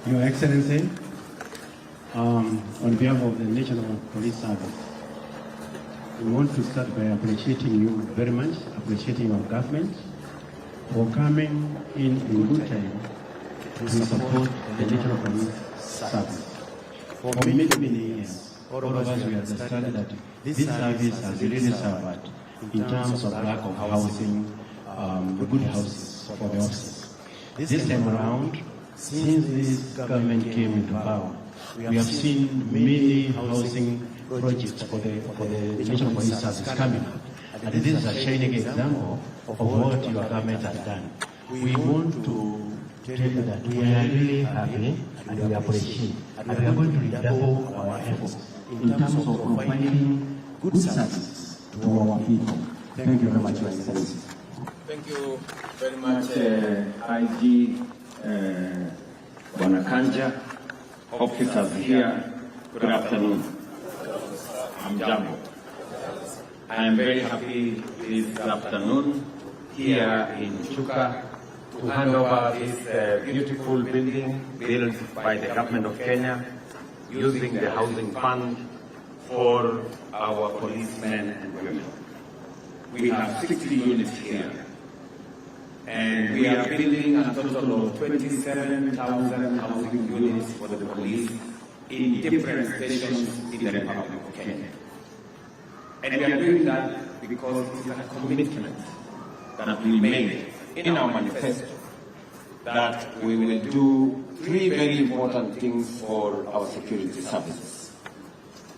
Your Excellency, on behalf of the National Police Service, we want to start by appreciating you very much, appreciating our government for coming in good time to support the National Police Service. For many years, all of us we understand that this service has really suffered in terms of lack of housing, good houses for the officers. This time around, since this government came into power, we have seen many housing projects for the National Police Service coming up. And this is a shining example of what your government has done. We want to tell you that we are really happy and we appreciate. And we are going to redouble our efforts in terms of providing good service to our people. Thank you very much, Your Excellency. Thank you very much, IG Wanakanja, officers here. Good afternoon. I'm Nyamu. I am very happy this afternoon here in Chuka to hand over this beautiful building built by the government of Kenya using the housing fund for our policemen and women. We have 60 units here, and we are building a total of 27,000 housing units for the police in different stations in the Republic of Kenya. And we are doing that because it is a commitment that we made in our manifesto that we will do three very important things for our security services.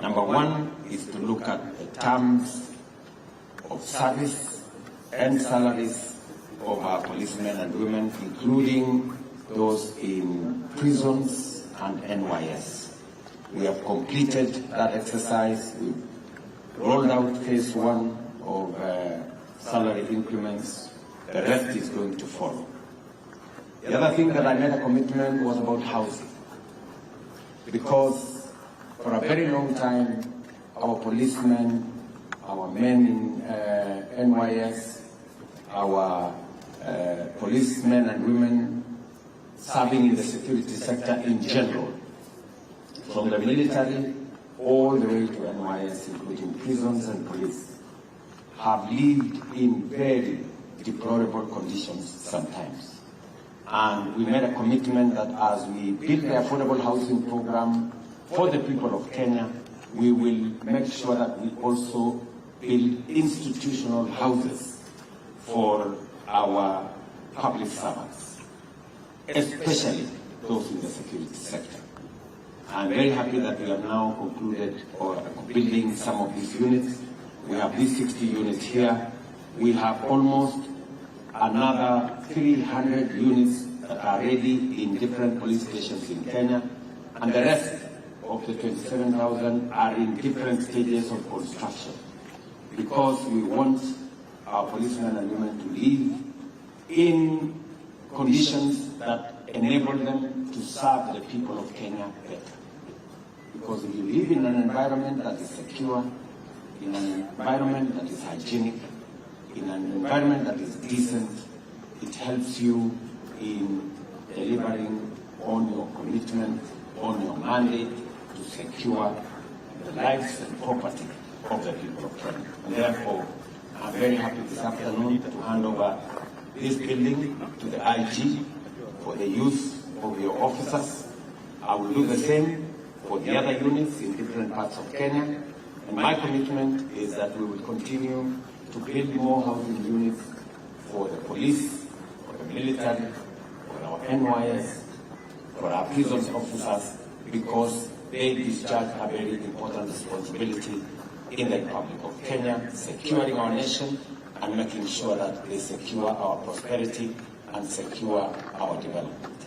Number one is to look at the terms of service and salaries of our policemen and women, including those in prisons and NYS. We have completed that exercise. We've rolled out phase one of salary increments. The rest is going to follow. The other thing that I made a commitment was about housing, because for a very long time, our policemen, our men in NYS, our policemen and women serving in the security sector in general, from the military all the way to NYS, including prisons and police, have lived in very deplorable conditions sometimes. And we made a commitment that as we build the affordable housing program for the people of Kenya, we will make sure that we also build institutional houses for our public servants, especially those in the security sector. I'm very happy that we have now concluded or building some of these units. We have these 60 units here. We have almost another 300 units that are ready in different police stations in Kenya, and the rest of the 27,000 are in different stages of construction, because we want our policemen and women to live in conditions that enable them to serve the people of Kenya better. Because if you live in an environment that is secure, in an environment that is hygienic, in an environment that is decent, it helps you in delivering on your commitment, on your mandate to secure the lives and property of the people of Kenya. And therefore, I'm very happy this afternoon to hand over this building to the IG for the use of your officers. I will do the same for the other units in different parts of Kenya. And my commitment is that we will continue to build more housing units for the police, for the military, for our NYS, for our prisons officers, because they discharge a very important responsibility in the Republic of Kenya, securing our nation and making sure that they secure our prosperity and secure our development.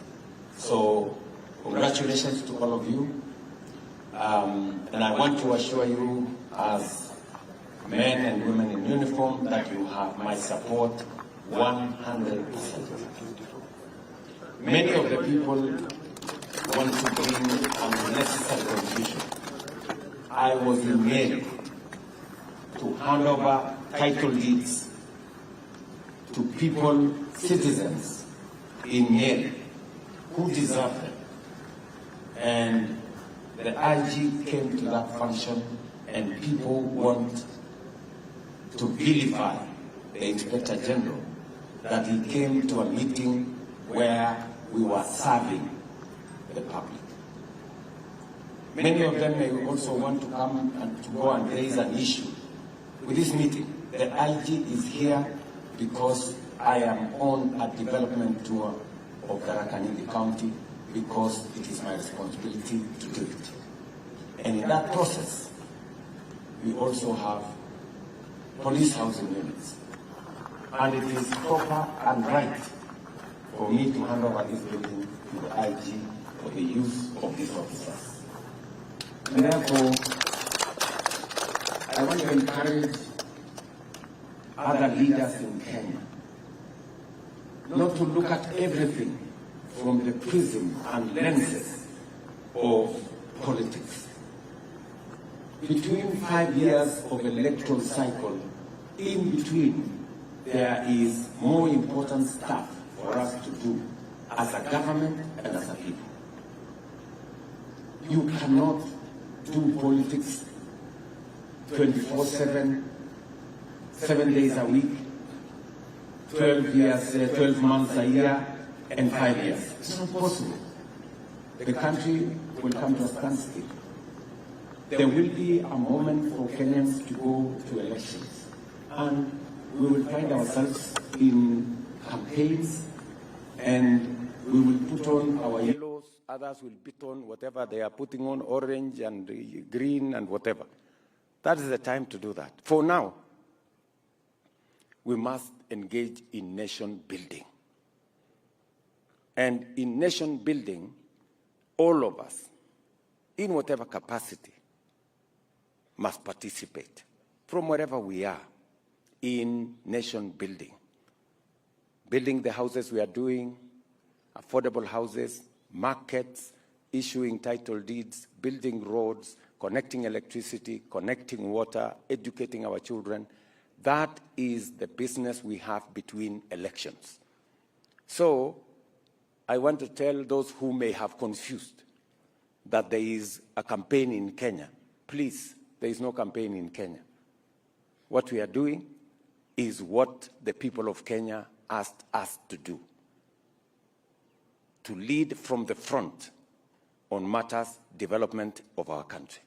So, congratulations to all of you. And I want to assure you, as men and women in uniform, that you have my support 100%. Many of the people want to bring unnecessary confusion. I was in Nyeri to hand over title deeds to people, citizens in Nyeri, who deserve them. And the IG came to that function, and people want to vilify the Inspector General that he came to a meeting where we were serving the public. Many of them may also want to come and to go and raise an issue with this meeting. The IG is here because I am on a development tour of Nyeri County, because it is my responsibility to do it. And in that process, we also have police housing units. And it is proper and right for me to hand over this building to the IG for the use of these officers. And therefore, I want to encourage other leaders in Kenya not to look at everything from the prism and lenses of politics. Between 5 years of electoral cycle, in between, there is more important stuff for us to do as a government and as a people. You cannot do politics 24/7, 7 days a week, 12 months a year, and 5 years. It's not possible. The country will come to a standstill. There will be a moment for Kenyans to go to elections, and we will find ourselves in campaigns, and we will put on our yellows, others will put on whatever they are putting on, orange and green and whatever. That is the time to do that. For now, we must engage in nation building. And in nation building, all of us, in whatever capacity, must participate from wherever we are in nation building. Building the houses we are doing, affordable houses, markets, issuing title deeds, building roads, connecting electricity, connecting water, educating our children. That is the business we have between elections. So I want to tell those who may have confused that there is a campaign in Kenya. Please, there is no campaign in Kenya. What we are doing is what the people of Kenya asked us to do, to lead from the front on matters development of our country.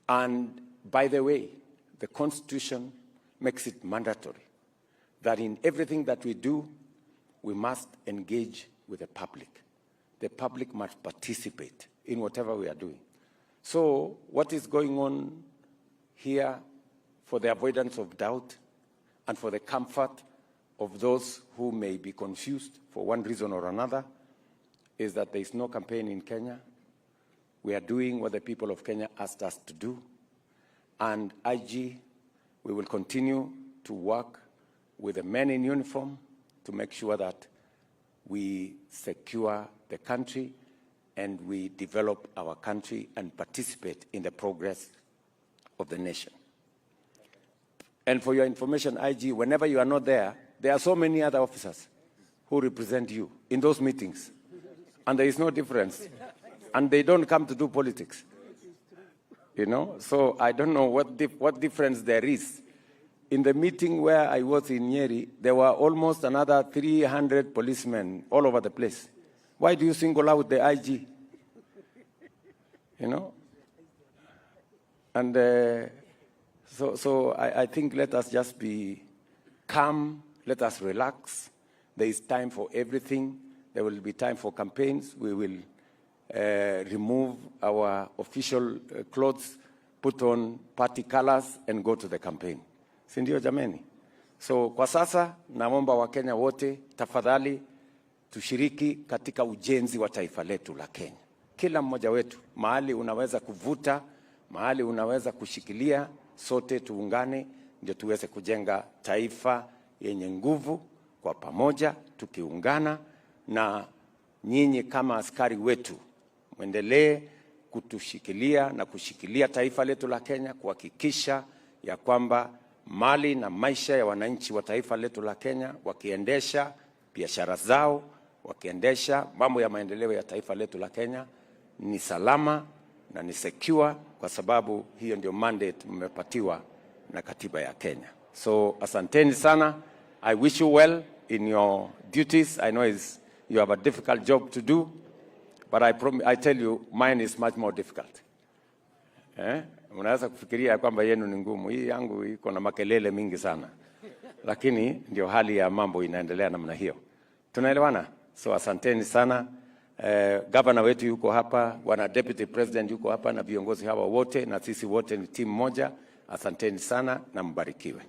And by the way, the Constitution makes it mandatory that in everything that we do, we must engage with the public. The public must participate in whatever we are doing. So what is going on here, for the avoidance of doubt and for the comfort of those who may be confused for one reason or another, is that there is no campaign in Kenya. We are doing what the people of Kenya asked us to do. And IG, we will continue to work with the men in uniform to make sure that we secure the country and we develop our country and participate in the progress of the nation. And for your information, IG, whenever you are not there, there are so many other officers who represent you in those meetings. And there is no difference. And they don't come to do politics. You know, so I don't know what difference there is. In the meeting where I was in Nyeri, there were almost another 300 policemen all over the place. Why do you single out the IG? You know? And so I think let us just be calm, let us relax. There is time for everything. There will be time for campaigns. We will remove our official clothes, put on party colors, and go to the campaign. Si ndio jameni? So kwa sasa naomba Wakenya wote tafadhali tushiriki katika ujenzi wa taifa letu la Kenya. Kila mmoja wetu, mahali unaweza kuvuta, mahali unaweza kushikilia, sote tuungane ndio tuweze kujenga taifa yenye nguvu kwa pamoja, tukiungana. Na nyinyi kama askari wetu, muendelee kutushikilia na kushikilia taifa letu la Kenya, kuhakikisha ya kwamba mali na maisha ya wananchi wa taifa letu la Kenya, wakiendesha biashara zao, wakiendesha mambo ya maendeleo ya taifa letu la Kenya, ni salama na ni secure, kwa sababu hiyo ndio mandate mmepatiwa na katiba ya Kenya. So asanteni sana. I wish you well in your duties. I know you have a difficult job to do, but I tell you, mine is much more difficult. Unaweza kufikiria kwamba yenu ni ngumu. Hii yangu iko na makelele mingi sana. Lakini ndio hali ya mambo inaendelea namna hiyo. Tunaelewana? So asanteni sana. Governor wetu yuko hapa, wana deputy president yuko hapa, na viongozi hawa wote, na sisi wote ni timu moja. Asanteni sana na mbarikiwe.